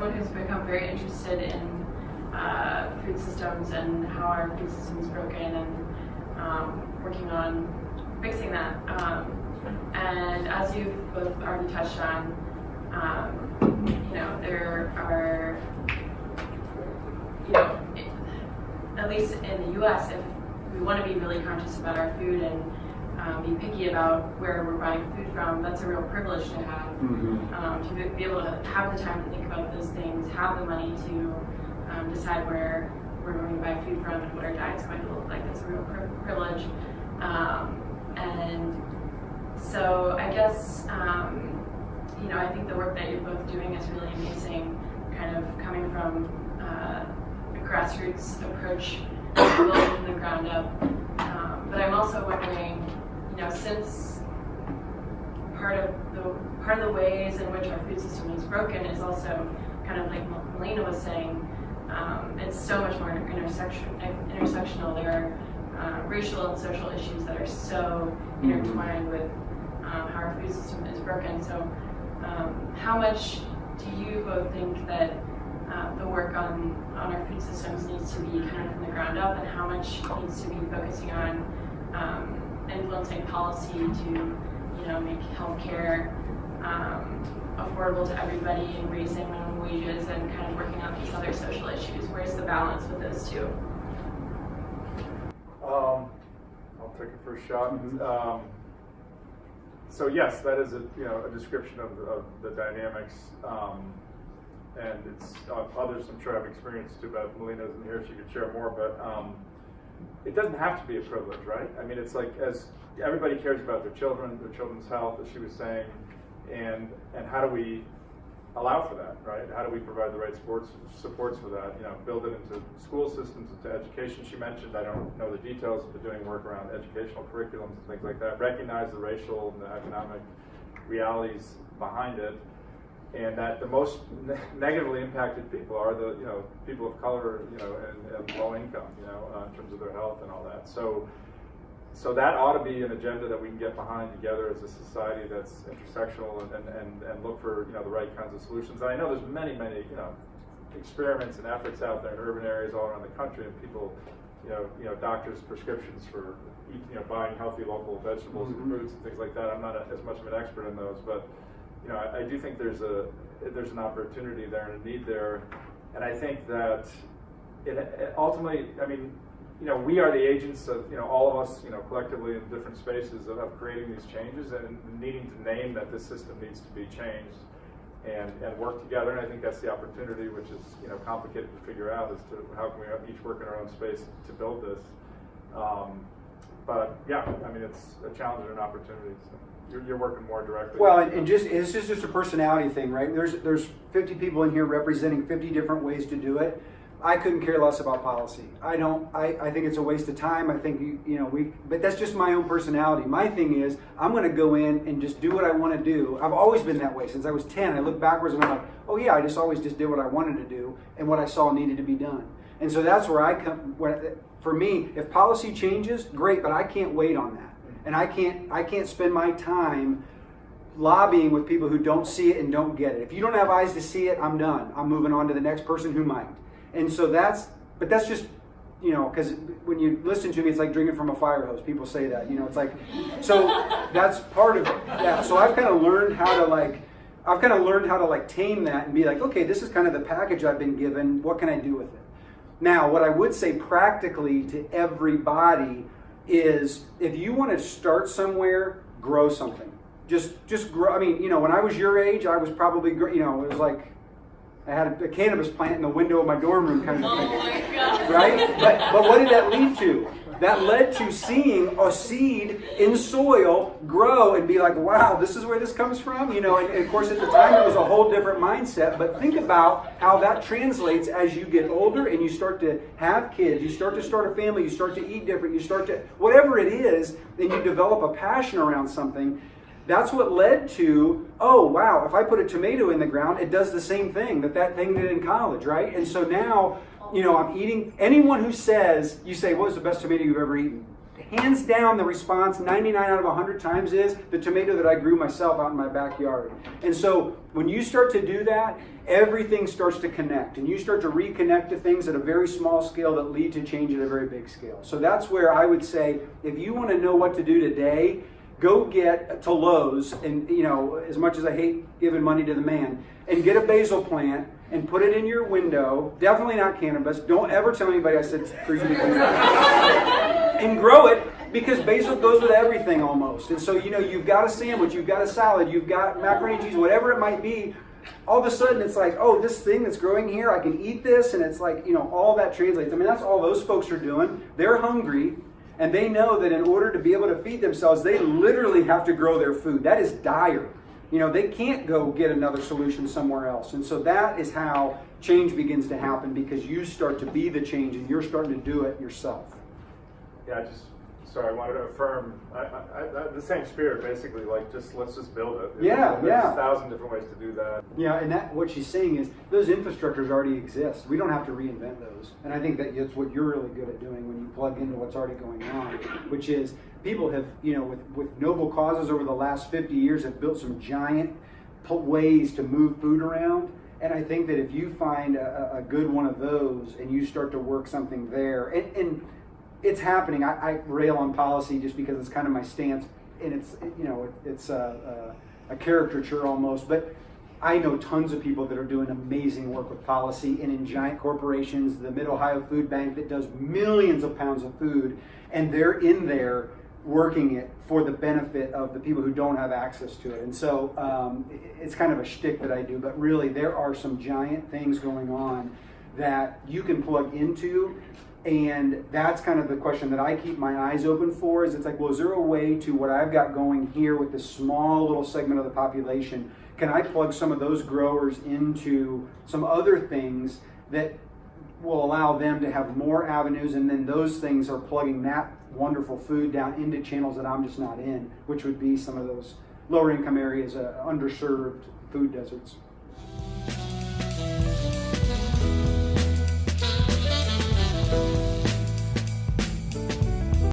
someone who's become very interested in food systems and how our food system is broken, and working on fixing that. And as you've both already touched on, there are, at least in the U.S., if we want to be really conscious about our food and be picky about where we're buying food from, that's a real privilege to have. To be able to have the time to think about those things, have the money to decide where we're going to buy food from and what our diet's going to look like. That's a real privilege. And so I guess, I think the work that you're both doing is really amazing, kind of coming from a grassroots approach, building from the ground up. But I'm also wondering, since part of the ways in which our food system is broken is also kind of like Melina was saying, it's so much more intersectional. There are racial and social issues that are so intertwined with how our food system is broken. So how much do you both think that the work on our food systems needs to be kind of from the ground up, and how much needs to be focusing on influencing policy to make healthcare affordable to everybody, and raising minimum wages, and kind of working on these other social issues? Where's the balance with those two? I'll take a first shot. So yes, that is a description of the dynamics, and it's others I'm sure have experienced too. But Melina isn't here; she could share more. But it doesn't have to be a privilege, right? I mean, it's like, as everybody cares about their children's health, as she was saying, and how do we allow for that, right? How do we provide the right supports for that? Build it into school systems, into education. She mentioned, I don't know the details, but doing work around educational curriculums and things like that. Recognize the racial and the economic realities behind it, and that the most negatively impacted people are the people of color, and low income, in terms of their health and all that. So that ought to be an agenda that we can get behind together as a society that's intersectional, and look for the right kinds of solutions. And I know there's many experiments and efforts out there in urban areas all around the country, and people, doctors' prescriptions for buying healthy local vegetables and fruits and things like that. I'm not as much of an expert in those, but I do think there's an opportunity there and a need there, and I think that it ultimately, we are the agents of, all of us, collectively in different spaces of creating these changes and needing to name that this system needs to be changed and work together. And I think that's the opportunity, which is, complicated to figure out, as to how can we each work in our own space to build this. But yeah, it's a challenge and an opportunity. So you're working more directly. Well, and it's just a personality thing, right? There's 50 people in here representing 50 different ways to do it. I couldn't care less about policy. I think it's a waste of time. I think but that's just my own personality. My thing is, I'm going to go in and just do what I want to do. I've always been that way since I was 10. I look backwards and I'm like, oh yeah, I just always did what I wanted to do and what I saw needed to be done. And so that's where I come. For me, if policy changes, great, but I can't wait on that, and I can't spend my time lobbying with people who don't see it and don't get it. If you don't have eyes to see it, I'm done. I'm moving on to the next person who might. And so that's just, because when you listen to me, it's like drinking from a fire hose. People say that, it's like, so that's part of it. Yeah. So I've kind of learned how to tame that and be like, okay, this is kind of the package I've been given. What can I do with it? Now, what I would say practically to everybody is, if you want to start somewhere, grow something. Just grow. When I was your age, I was probably, it was like, I had a cannabis plant in the window of my dorm room kind of thing. Oh my God. Right? But what did that lead to? That led to seeing a seed in soil grow and be like, wow, this is where this comes from? And of course at the time it was a whole different mindset. But think about how that translates as you get older and you start to have kids, you start a family, you start to eat different, you start to, whatever it is, then you develop a passion around something. That's what led to, oh, wow, if I put a tomato in the ground, it does the same thing that thing did in college, right? And so now, I'm eating, anyone who says, you say, what was the best tomato you've ever eaten? hands down, the response 99 out of 100 times is the tomato that I grew myself out in my backyard. And so when you start to do that, everything starts to connect, and you start to reconnect to things at a very small scale that lead to change at a very big scale. So that's where I would say, if you want to know what to do today, go get to Lowe's, and as much as I hate giving money to the man, and get a basil plant and put it in your window. Definitely not cannabis. Don't ever tell anybody I said for you to do that. And grow it, because basil goes with everything almost. And so you've got a sandwich, you've got a salad, you've got macaroni and cheese, whatever it might be. All of a sudden it's like, oh, this thing that's growing here, I can eat this, and it's like, all that translates. I mean, that's all those folks are doing. They're hungry. And they know that in order to be able to feed themselves, they literally have to grow their food. That is dire. They can't go get another solution somewhere else. And so that is how change begins to happen, because you start to be the change and you're starting to do it yourself. Yeah, I wanted to affirm the same spirit, basically, like let's just build it. Yeah. There's 1,000 different ways to do that. Yeah, and what she's saying is those infrastructures already exist. We don't have to reinvent those. And I think that's what you're really good at doing when you plug into what's already going on, which is people have, with noble causes over the last 50 years have built some giant ways to move food around. And I think that if you find a good one of those and you start to work something there, and it's happening. I rail on policy just because it's kind of my stance, and it's a caricature almost. But I know tons of people that are doing amazing work with policy, and in giant corporations, the Mid-Ohio Food Bank that does millions of pounds of food, and they're in there working it for the benefit of the people who don't have access to it. And so it's kind of a shtick that I do, but really there are some giant things going on that you can plug into. And that's kind of the question that I keep my eyes open for, is it's like, well, is there a way to what I've got going here with this small little segment of the population, can I plug some of those growers into some other things that will allow them to have more avenues, and then those things are plugging that wonderful food down into channels that I'm just not in, which would be some of those lower income areas, underserved food deserts.